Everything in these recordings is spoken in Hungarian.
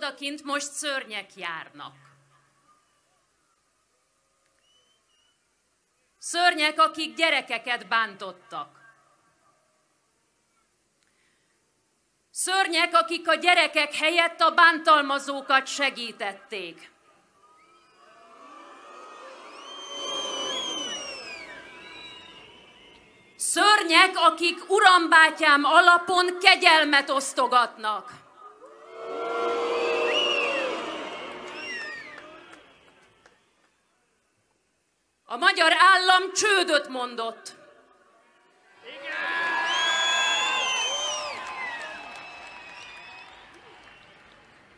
odakint most szörnyek járnak. Szörnyek, akik gyerekeket bántottak. Szörnyek, akik a gyerekek helyett a bántalmazókat segítették. Szörnyek, akik urambátyám alapon kegyelmet osztogatnak. A magyar állam csődöt mondott.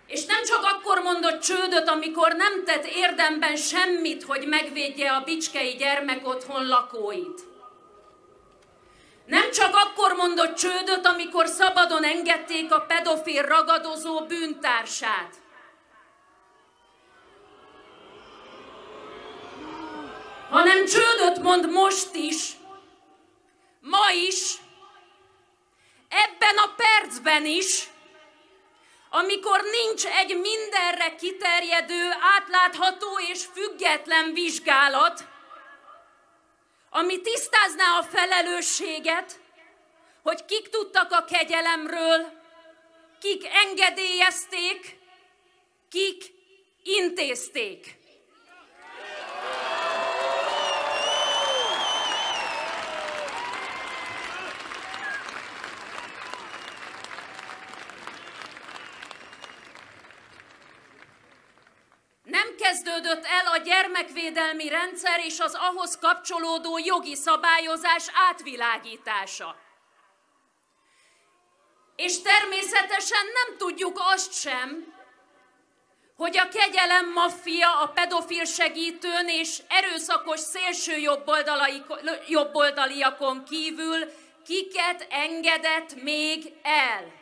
És nem csak akkor mondott csődöt, amikor nem tett érdemben semmit, hogy megvédje a bicskei gyermekotthon lakóit. Nem csak akkor mondott csődöt, amikor szabadon engedték a pedofil ragadozó bűntársát. Hanem csődöt mond most is, ma is, ebben a percben is, amikor nincs egy mindenre kiterjedő, átlátható és független vizsgálat, ami tisztázná a felelősséget, hogy kik tudtak a kegyelemről, kik engedélyezték, kik intézték. Nem kezdődött el a gyermekvédelmi rendszer és az ahhoz kapcsolódó jogi szabályozás átvilágítása. És természetesen nem tudjuk azt sem, hogy a kegyelem maffia a pedofil segítőn és erőszakos szélső jobboldaliakon kívül kiket engedett még el.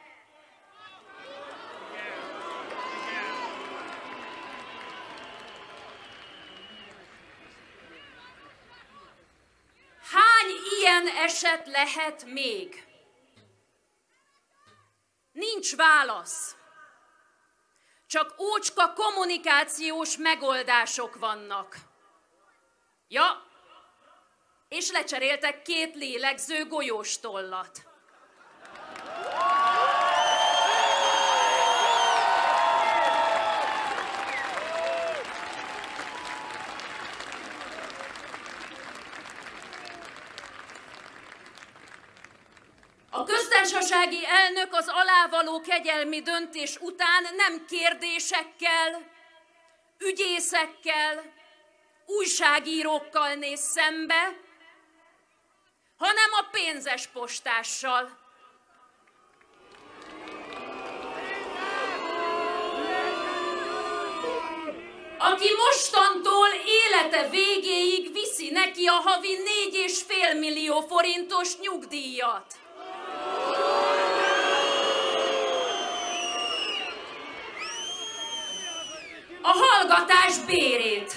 Hány ilyen eset lehet még? Nincs válasz. Csak ócska kommunikációs megoldások vannak. Ja, és lecseréltek 2 lélegző golyóstollat. A köztársasági elnök az alávaló kegyelmi döntés után nem kérdésekkel, ügyészekkel, újságírókkal néz szembe, hanem a pénzes postással. Aki mostantól élete végéig viszi neki a havi 4,5 millió forintos nyugdíjat. A hallgatás bérét.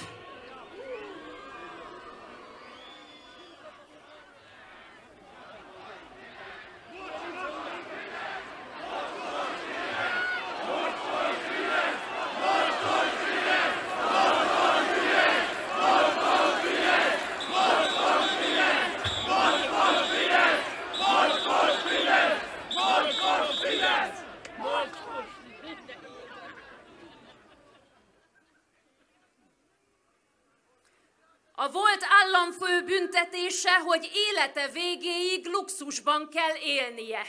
A volt államfő büntetése, hogy élete végéig luxusban kell élnie.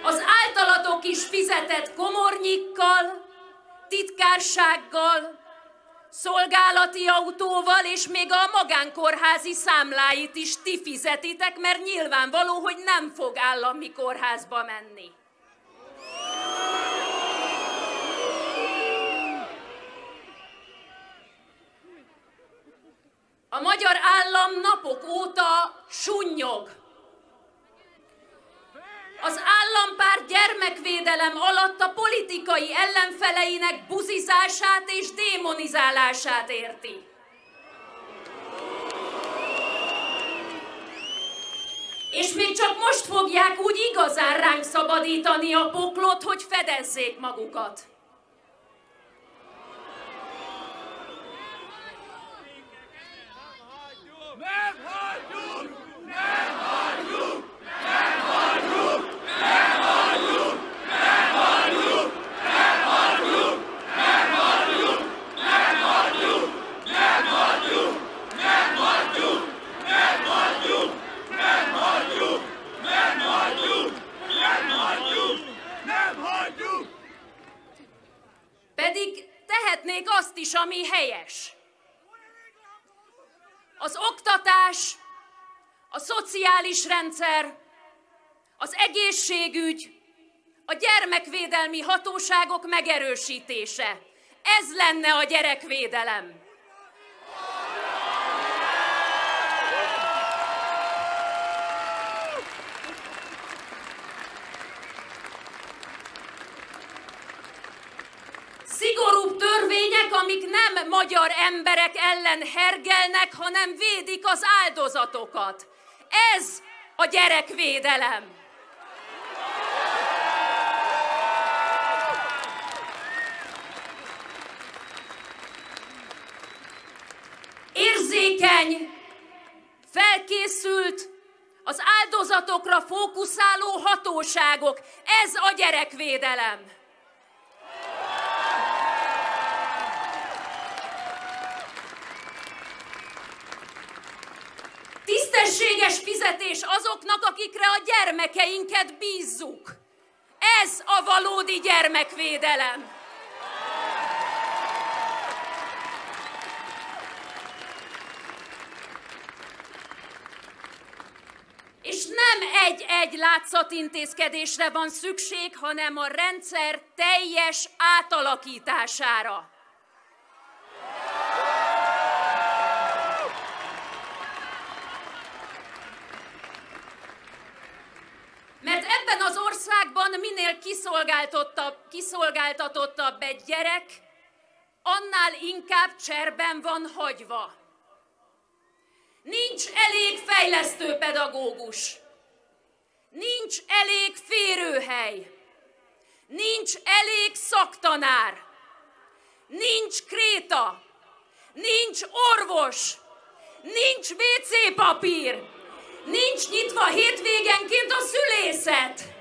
Az általatok is fizetett komornyikkal, titkársággal, szolgálati autóval, és még a magánkórházi számláit is ti fizetitek, mert nyilvánvaló, hogy nem fog állami kórházba menni. A magyar állam napok óta sunnyog. Az állampárt gyermekvédelem alatt a politikai ellenfeleinek buzizását és démonizálását érti. És még csak most fogják úgy igazán ránk szabadítani a poklot, hogy fedezzék magukat. Nem hagyjuk! Nem hagyjuk! Nem hagyjuk! Nem hagyjuk! Nem hagyjuk! Nem hagyjuk! Nem hagyjuk! Nem hagyjuk! Nem hagyjuk! Nem hagyjuk! Nem hagyjuk! Nem hagyjuk! Nem hagyjuk! Nem hagyjuk! Nem hagyjuk! Pedig tehetnék azt is, ami helyes. Az oktatás, a szociális rendszer, az egészségügy, a gyermekvédelmi hatóságok megerősítése. Ez lenne a gyerekvédelem. Szigorúbb törvények, amik nem magyar emberek ellen hergelnek, hanem védik az áldozatokat. Ez a gyerekvédelem. Érzékeny, felkészült, az áldozatokra fókuszáló hatóságok. Ez a gyerekvédelem. Tisztességes fizetés azoknak, akikre a gyermekeinket bízzuk. Ez a valódi gyermekvédelem. És nem egy-egy látszatintézkedésre van szükség, hanem a rendszer teljes átalakítására. Mert ebben az országban minél kiszolgáltatottabb egy gyerek, annál inkább cserben van hagyva. Nincs elég fejlesztő pedagógus, nincs elég férőhely, nincs elég szaktanár, nincs kréta, nincs orvos, nincs WC papír, nincs nyitva hétvégenként a szülészet.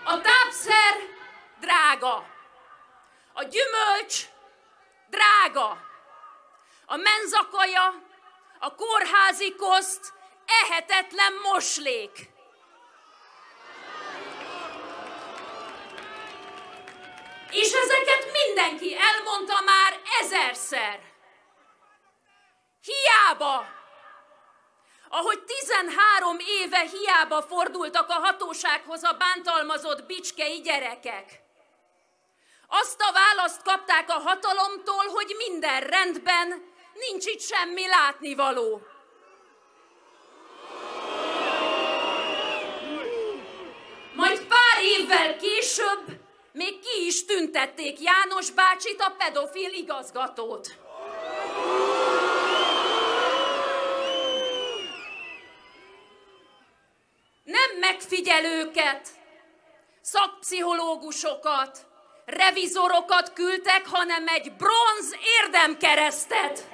A tápszer drága, a gyümölcs drága, a menzakaja, a kórházi koszt ehetetlen moslék. És ezeket mindenki elmondta már ezerszer. Hiába, ahogy 13 éve hiába fordultak a hatósághoz a bántalmazott bicskei gyerekek. Azt a választ kapták a hatalomtól, hogy minden rendben, nincs itt semmi látnivaló. Majd pár évvel később még ki is tüntették János bácsit, a pedofil igazgatót. Nem megfigyelőket, szakpszichológusokat, revizorokat küldtek, hanem egy bronz érdemkeresztet.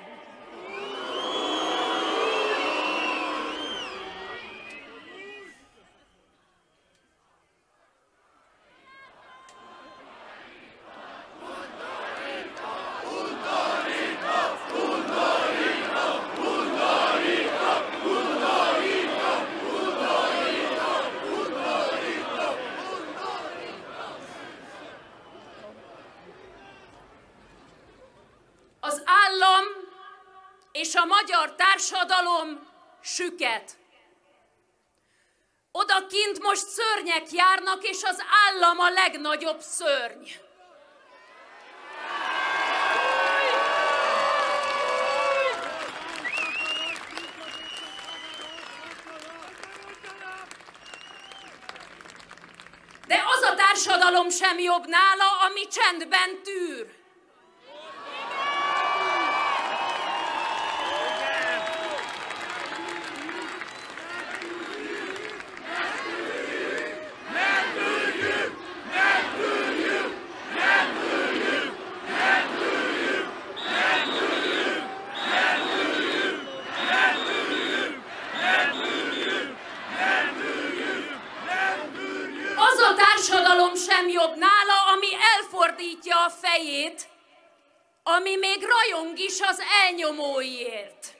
Az állam és a magyar társadalom süket. Odakint most szörnyek járnak, és az állam a legnagyobb szörny. De az a társadalom, társadalom sem jobb nála, ami csendben tűr. Társadalom sem jobb nála, ami elfordítja a fejét, ami még rajong is az elnyomóiért.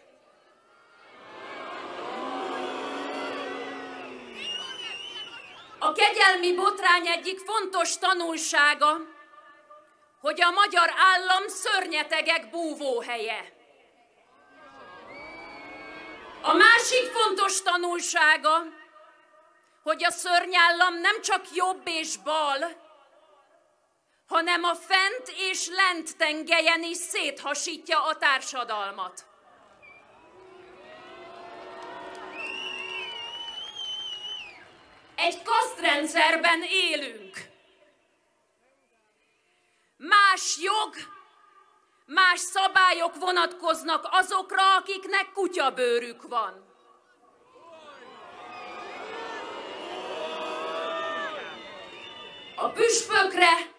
A kegyelmi botrány egyik fontos tanulsága, hogy a magyar állam szörnyetegek búvóhelye. A másik fontos tanulsága, hogy a szörnyállam nem csak jobb és bal, hanem a fent és lent tengelyen is széthasítja a társadalmat. Egy kasztrendszerben élünk. Más jog, más szabályok vonatkoznak azokra, akiknek kutyabőrük van. A püspökre,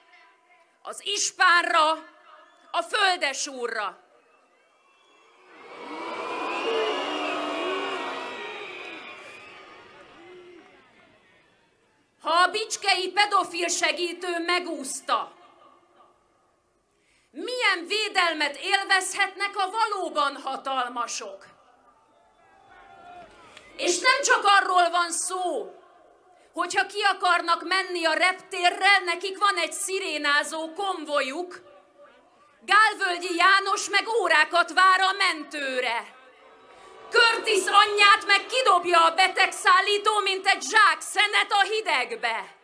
az ispánra, a földesúrra. Ha a bicskei pedofil segítő megúszta, milyen védelmet élvezhetnek a valóban hatalmasok? És nem csak arról van szó, hogyha ki akarnak menni a reptérre, nekik van egy szirénázó konvojuk, Gálvölgyi János meg órákat vár a mentőre. Curtis anyját meg kidobja a betegszállító, mint egy zsák szenet a hidegbe.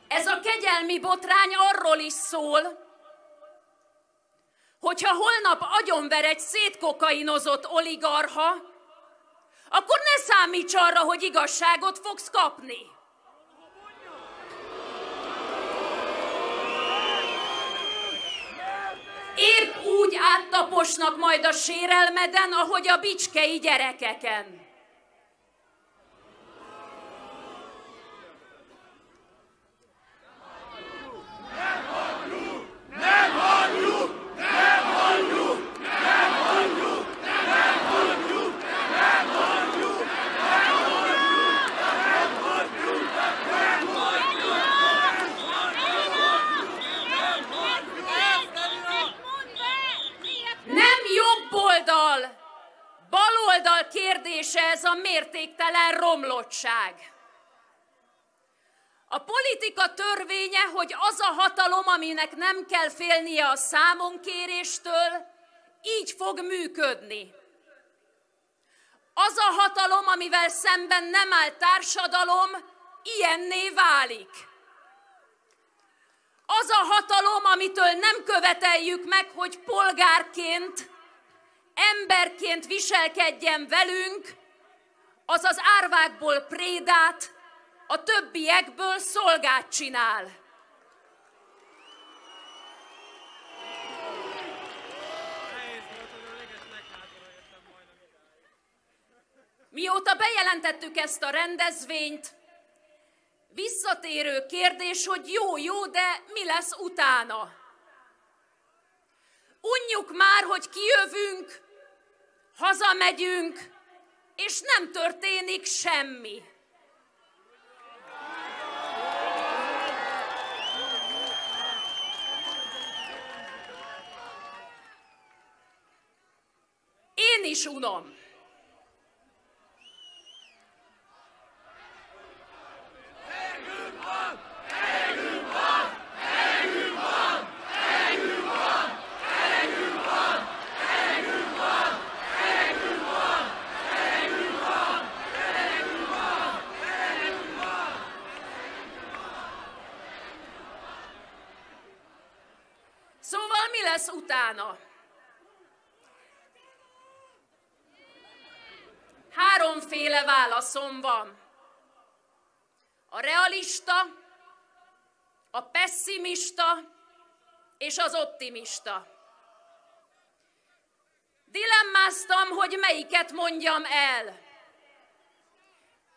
Ez a kegyelmi botrány arról is szól, hogyha holnap agyonver egy szétkokainozott oligarcha, akkor ne számíts arra, hogy igazságot fogsz kapni. Épp úgy áttaposnak majd a sérelmeden, ahogy a bicskei gyerekeken. Baloldal kérdése ez a mértéktelen romlottság. A politika törvénye, hogy az a hatalom, aminek nem kell félnie a számonkéréstől, így fog működni. Az a hatalom, amivel szemben nem áll társadalom, ilyenné válik. Az a hatalom, amitől nem követeljük meg, hogy polgárként, emberként viselkedjen velünk, az az árvákból prédát, a többiekből szolgát csinál. Mióta bejelentettük ezt a rendezvényt, visszatérő kérdés, hogy jó, de mi lesz utána? Unjuk már, hogy kijövünk, hazamegyünk, és nem történik semmi. Én is unom. Szóval mi lesz utána? háromféle válaszom van. A realista, a pesszimista és az optimista. Dilemmáztam, hogy melyiket mondjam el.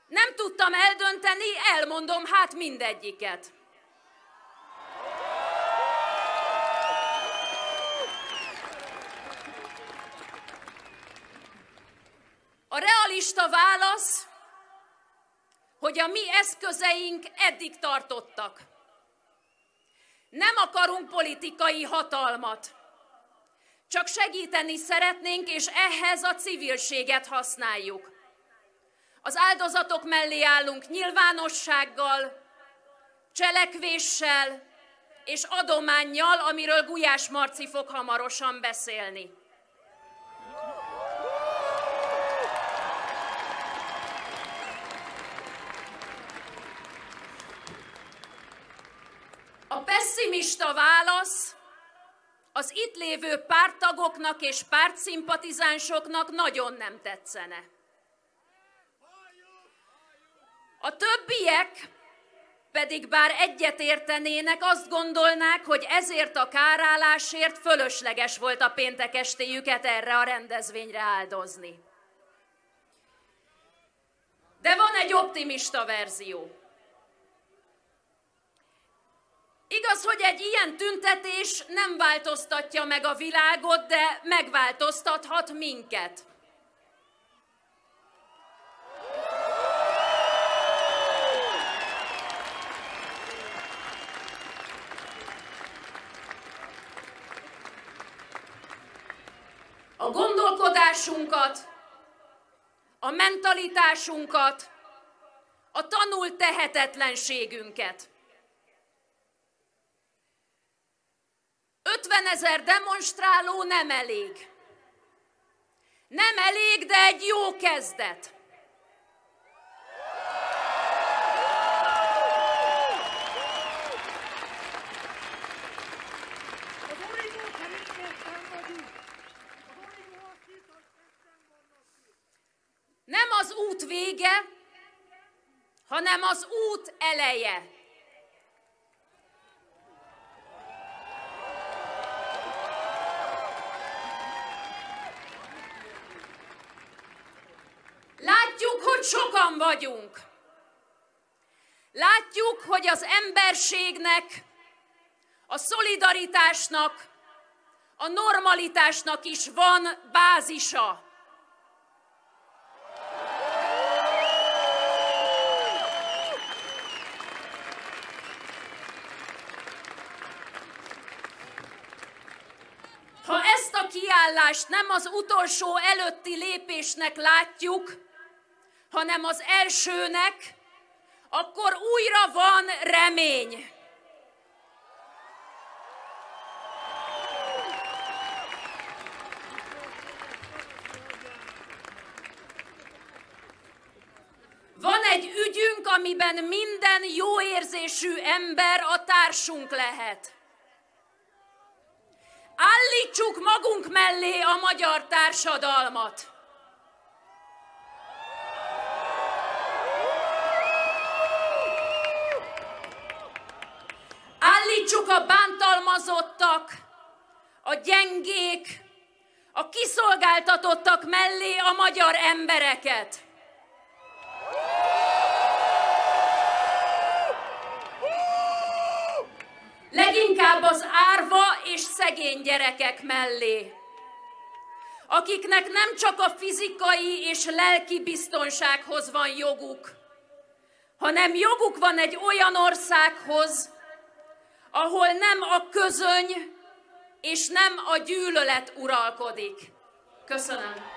Nem tudtam eldönteni, elmondom hát mindegyiket. A realista válasz, hogy a mi eszközeink eddig tartottak. Nem akarunk politikai hatalmat. Csak segíteni szeretnénk, és ehhez a civilséget használjuk. Az áldozatok mellé állunk nyilvánossággal, cselekvéssel és adománnyal, amiről Gulyás Marci fog hamarosan beszélni. A pesszimista válasz az itt lévő párttagoknak és pártszimpatizánsoknak nagyon nem tetszene. A többiek pedig bár egyetértenének, azt gondolnák, hogy ezért a kárállásért fölösleges volt a péntek estéjüket erre a rendezvényre áldozni. De van egy optimista verzió. Igaz, hogy egy ilyen tüntetés nem változtatja meg a világot, de megváltoztathat minket. A gondolkodásunkat, a mentalitásunkat, a tanult tehetetlenségünket. 50 000 demonstráló nem elég. Nem elég, de egy jó kezdet. Nem az út vége, hanem az út eleje. Látjuk, hogy sokan vagyunk. Látjuk, hogy az emberségnek, a szolidaritásnak, a normalitásnak is van bázisa. Ha ezt a kiállást nem az utolsó előtti lépésnek látjuk, hanem az elsőnek, akkor újra van remény. Van egy ügyünk, amiben minden jó érzésű ember a társunk lehet. Állítsuk magunk mellé a magyar társadalmat. Állítsuk a bántalmazottak, a gyengék, a kiszolgáltatottak mellé a magyar embereket. Leginkább az árva és szegény gyerekek mellé, akiknek nem csak a fizikai és lelki biztonsághoz van joguk, hanem joguk van egy olyan országhoz, ahol nem a közöny és nem a gyűlölet uralkodik. Köszönöm.